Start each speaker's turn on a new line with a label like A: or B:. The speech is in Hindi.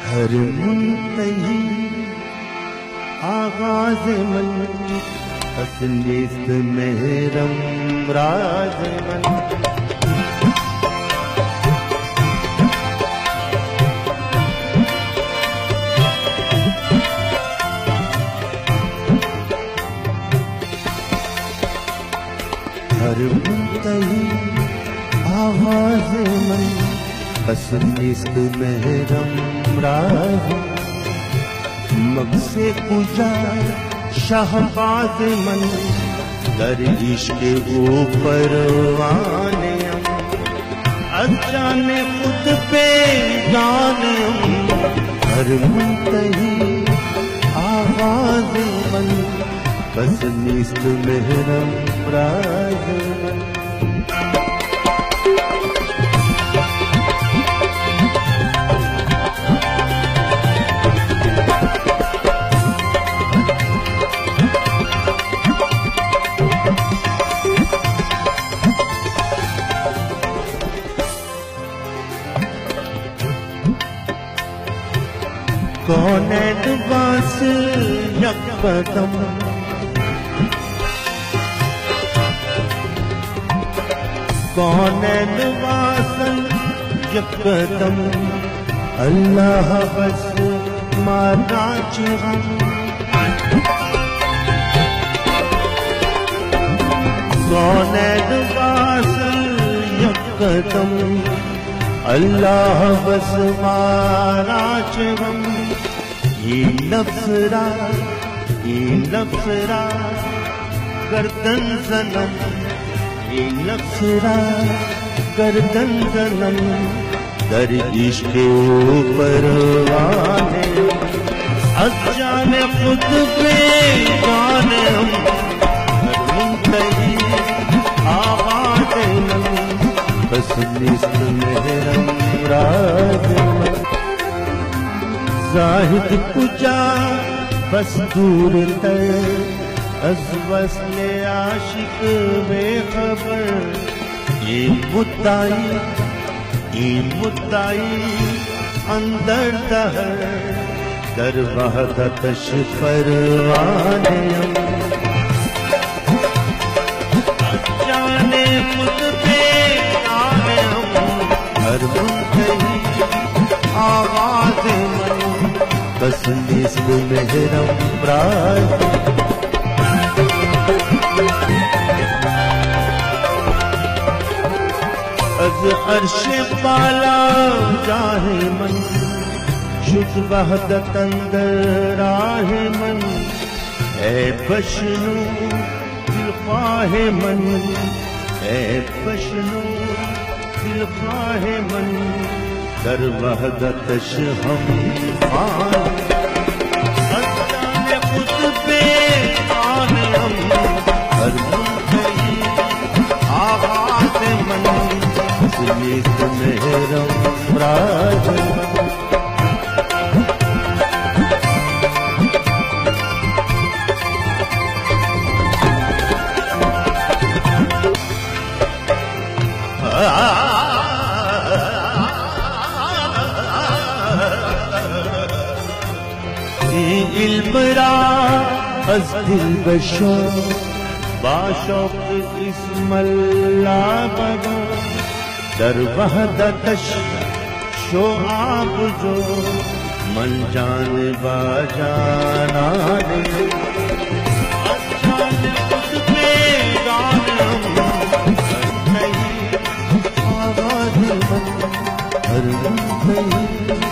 A: हर मुंतही आगाज मन असलिस्त मेहरम राज मन हर मुंतही आगाज मन असलिस्त मेहरम राज मगसे पूजा शाहबाज मन दर इश्क ऊपर आने अजाने खुद पे जाने हर मुंतही आवाज मन बस निस्त मेहरम राज मन कौनैन वास यकदम कौनैन वासन यकदम अल्लाह बस माना हम कौनैन वासन यकदम अल्लाह बस मारा हम ये नफ्सरा गर्दन सनम ये नफ्सरा गर्दन सनम दर इश्क ऊपर आने अजाने खुद पे जाने हम मुंतही आवाज मन बस निस्त मेहरम राज मन जाहिद पूजा बस दूर तर अज वस्ले आशिक बेखबर ये मुद्दाई अंदर दहर दर वहदतश परवाने जाने खुद पे आने हम हर मुंतही आवाज मन बस निस्त मेहरम राज अज अर्श पाला जाहे मन शुद्ध वहदत अंदर आहे मन ऐ बशनू दिल ख्वाहे मन ऐ बशनू दिल ख्वाहे मन दर वहदतश हम अजाने खुद पे आने हम हर मुंतही आवाज मन निस्त मेहरम राज इल्मरा अज दिल बशो बाशौक इस्मल्ला बगा दर वहदतश शोआब जो मन जान बाजाना दे अजाने खुद पे जाने हम आवाज मन हर मुंतही